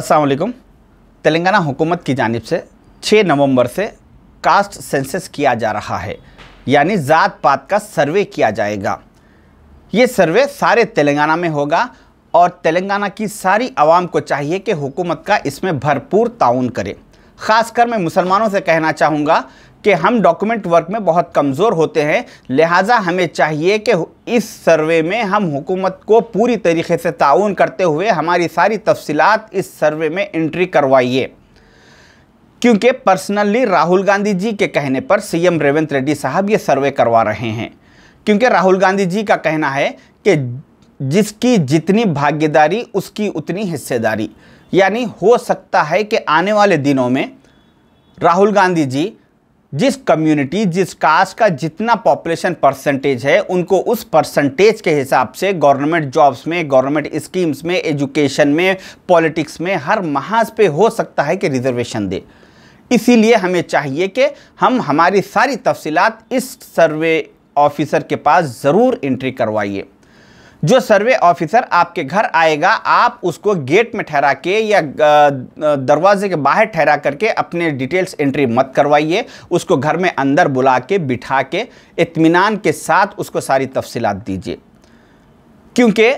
अस्सलाम वालेकुम। तेलंगाना हुकूमत की जानिब से 6 नवंबर से कास्ट सेंसस किया जा रहा है, यानी ज़ात पात का सर्वे किया जाएगा। ये सर्वे सारे तेलंगाना में होगा और तेलंगाना की सारी आवाम को चाहिए कि हुकूमत का इसमें भरपूर ताउन करे। ख़ासकर मैं मुसलमानों से कहना चाहूँगा कि हम डॉक्यूमेंट वर्क में बहुत कमज़ोर होते हैं, लिहाजा हमें चाहिए कि इस सर्वे में हम हुकूमत को पूरी तरीके से ताउन करते हुए हमारी सारी तफसीलात इस सर्वे में एंट्री करवाइए। क्योंकि पर्सनली राहुल गांधी जी के कहने पर सीएम रेवंत रेड्डी साहब ये सर्वे करवा रहे हैं। क्योंकि राहुल गांधी जी का कहना है कि जिसकी जितनी भागीदारी उसकी उतनी हिस्सेदारी, यानी हो सकता है कि आने वाले दिनों में राहुल गांधी जी जिस कम्युनिटी, जिस कास्ट का जितना पॉपुलेशन परसेंटेज है, उनको उस परसेंटेज के हिसाब से गवर्नमेंट जॉब्स में, गवर्नमेंट स्कीम्स में, एजुकेशन में, पॉलिटिक्स में, हर महाज पे हो सकता है कि रिजर्वेशन दे। इसीलिए हमें चाहिए कि हम हमारी सारी तफसीलात इस सर्वे ऑफिसर के पास ज़रूर एंट्री करवाइए। जो सर्वे ऑफिसर आपके घर आएगा, आप उसको गेट में ठहरा के या दरवाजे के बाहर ठहरा करके अपने डिटेल्स एंट्री मत करवाइए। उसको घर में अंदर बुला के बिठा के इत्मीनान के साथ उसको सारी तफसीलात दीजिए। क्योंकि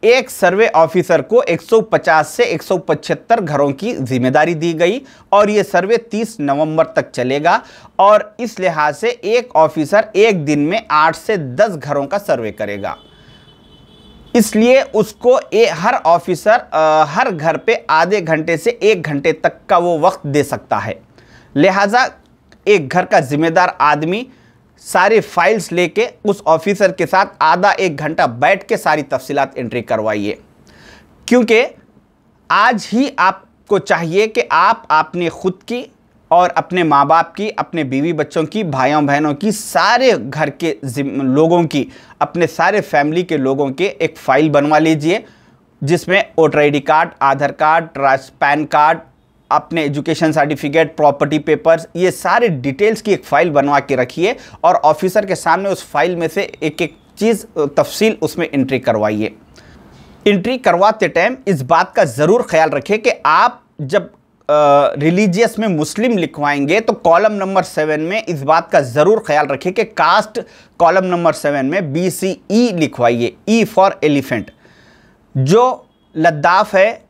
एक सर्वे ऑफिसर को 150 से 175 घरों की जिम्मेदारी दी गई और ये सर्वे 30 नवंबर तक चलेगा और इस लिहाज से एक ऑफिसर एक दिन में 8 से 10 घरों का सर्वे करेगा। इसलिए उसको हर ऑफिसर हर घर पे आधे घंटे से 1 घंटे तक का वो वक्त दे सकता है। लिहाजा एक घर का जिम्मेदार आदमी सारे फाइल्स लेके उस ऑफिसर के साथ आधा 1 घंटा बैठ के सारी तफसीलात एंट्री करवाइए। क्योंकि आज ही आपको चाहिए कि आप अपने खुद की और अपने माँ बाप की, अपने बीवी बच्चों की, भाइयों बहनों की, सारे घर के लोगों की, अपने सारे फैमिली के लोगों के एक फ़ाइल बनवा लीजिए जिसमें वोटर ID कार्ड, आधार कार्ड, पैन कार्ड, अपने एजुकेशन सर्टिफिकेट, प्रॉपर्टी पेपर्स, ये सारे डिटेल्स की एक फ़ाइल बनवा के रखिए और ऑफिसर के सामने उस फाइल में से एक एक चीज़ तफसील उसमें एंट्री करवाइए। एंट्री करवाते टाइम इस बात का ज़रूर ख्याल रखें कि आप जब रिलीजियस में मुस्लिम लिखवाएंगे तो कॉलम नंबर 7 में इस बात का ज़रूर ख्याल रखें कि कास्ट कॉलम नंबर 7 में BCE लिखवाइए, E फॉर एलिफेंट। जो लद्दाफ है,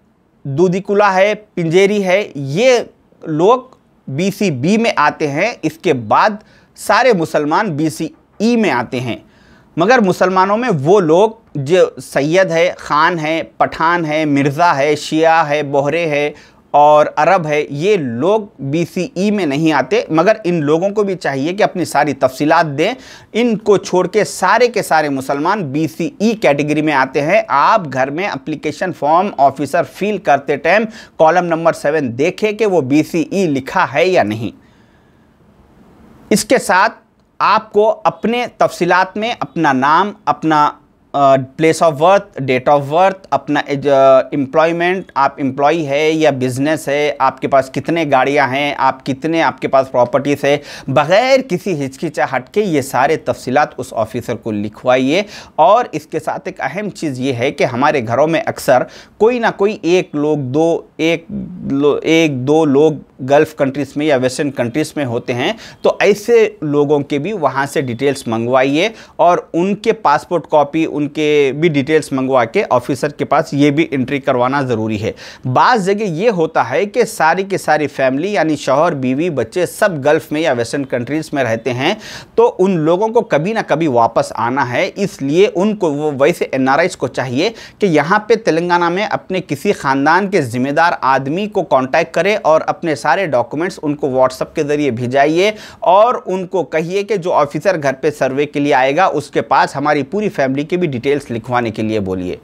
दूधीकुला है, पिंजेरी है, ये लोग BCB में आते हैं। इसके बाद सारे मुसलमान BCE में आते हैं। मगर मुसलमानों में वो लोग जो सैयद है, ख़ान है, पठान है, मिर्ज़ा है, शिया है, बोहरे है और अरब है, ये लोग BCE में नहीं आते। मगर इन लोगों को भी चाहिए कि अपनी सारी तफसीलात दें। इनको छोड़ के सारे मुसलमान BCE कैटेगरी में आते हैं। आप घर में एप्लीकेशन फॉर्म ऑफिसर फिल करते टाइम कॉलम नंबर 7 देखें कि वो BCE लिखा है या नहीं। इसके साथ आपको अपने तफसीलात में अपना नाम, अपना place of birth, date of birth, अपना एम्प्लॉयमेंट, आप एम्प्लॉई है या बिजनेस है, आपके पास कितने गाड़ियां हैं, आपके पास प्रॉपर्टीज़ है, बग़ैर किसी हिचकिचाहट के ये सारे तफसीलात उस ऑफिसर को लिखवाइए। और इसके साथ एक अहम चीज़ ये है कि हमारे घरों में अक्सर कोई ना कोई एक दो लोग गल्फ़ कंट्रीज़ में या वेस्टर्न कंट्रीज़ में होते हैं, तो ऐसे लोगों के भी वहाँ से डिटेल्स मंगवाइए और उनके पासपोर्ट कॉपी, उनके भी डिटेल्स मंगवा के ऑफिसर के पास ये भी एंट्री करवाना ज़रूरी है। बाज़ जगह ये होता है कि सारी की सारी फैमिली यानी शौहर, बीवी, बच्चे सब गल्फ़ में या वेस्टर्न कंट्रीज़ में रहते हैं, तो उन लोगों को कभी ना कभी वापस आना है। इसलिए उनको वो वैसे NRIs को चाहिए कि यहाँ पे तेलंगाना में अपने किसी ख़ानदान के ज़िम्मेदार आदमी को कांटेक्ट करें और अपने सारे डॉक्यूमेंट्स उनको व्हाट्सएप के ज़रिए भेजाइए और उनको कहिए कि जो ऑफिसर घर पे सर्वे के लिए आएगा उसके पास हमारी पूरी फैमिली के भी डिटेल्स लिखवाने के लिए बोलिए।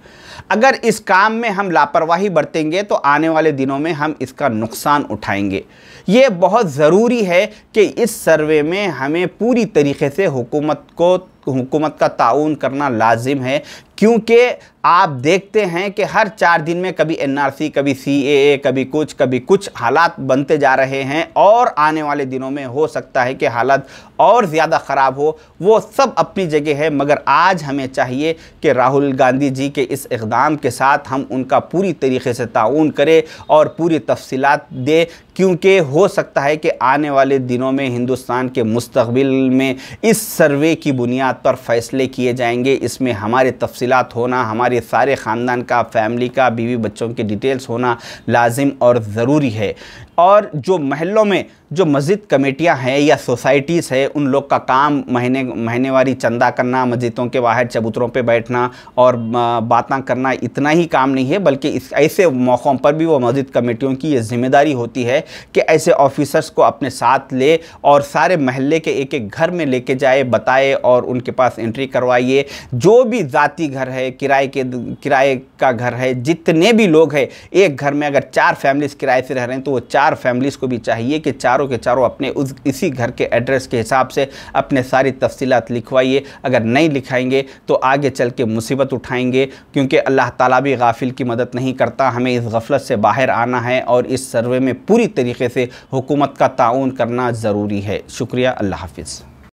अगर इस काम में हम लापरवाही बरतेंगे तो आने वाले दिनों में हम इसका नुकसान उठाएंगे। ये बहुत ज़रूरी है कि इस सर्वे में हमें पूरी तरीके से हुकूमत का ताउन करना लाजिम है। क्योंकि आप देखते हैं कि हर 4 दिन में कभी एनआरसी, कभी सीएए, कभी कुछ हालात बनते जा रहे हैं और आने वाले दिनों में हो सकता है कि हालात और ज़्यादा ख़राब हो। वो सब अपनी जगह है, मगर आज हमें चाहिए कि राहुल गांधी जी के इस इक़दाम के साथ हम उनका पूरी तरीके से ताउन करें और पूरी तफसीलात दें, क्योंकि हो सकता है कि आने वाले दिनों में हिंदुस्तान के मुस्तक़बिल में इस सर्वे की बुनियाद पर फ़ैसले किए जाएंगे। इसमें हमारे तफसीलात होना, हमारे सारे ख़ानदान का, फैमिली का, बीवी बच्चों की डिटेल्स होना लाजिम और ज़रूरी है। और जो महल्लों में जो मस्जिद कमेटियां हैं या सोसाइटीज़ है, उन लोग का काम महीनेवारी चंदा करना, मस्जिदों के बाहर चबूतरों पे बैठना और बातें करना इतना ही काम नहीं है, बल्कि इस ऐसे मौक़ों पर भी वो मस्जिद कमेटियों की ये ज़िम्मेदारी होती है कि ऐसे ऑफिसर्स को अपने साथ ले और सारे महल्ले के एक एक घर में लेके जाए, बताए और उनके पास एंट्री करवाइए। जो भी ज़ाती घर है, किराए का घर है, जितने भी लोग हैं, एक घर में अगर 4 फैमिलीज़ किराए से रह रहे हैं तो वो 4 फैमिलीज़ को भी चाहिए कि चारों के चारों अपने इसी घर के एड्रेस के हिसाब से अपने सारी तफसीलात लिखवाइए। अगर नहीं लिखाएंगे तो आगे चल के मुसीबत उठाएंगे, क्योंकि अल्लाह ताला भी गाफिल की मदद नहीं करता। हमें इस गफलत से बाहर आना है और इस सर्वे में पूरी तरीके से हुकूमत का ताउन करना ज़रूरी है। शुक्रिया, अल्लाह हाफिज़।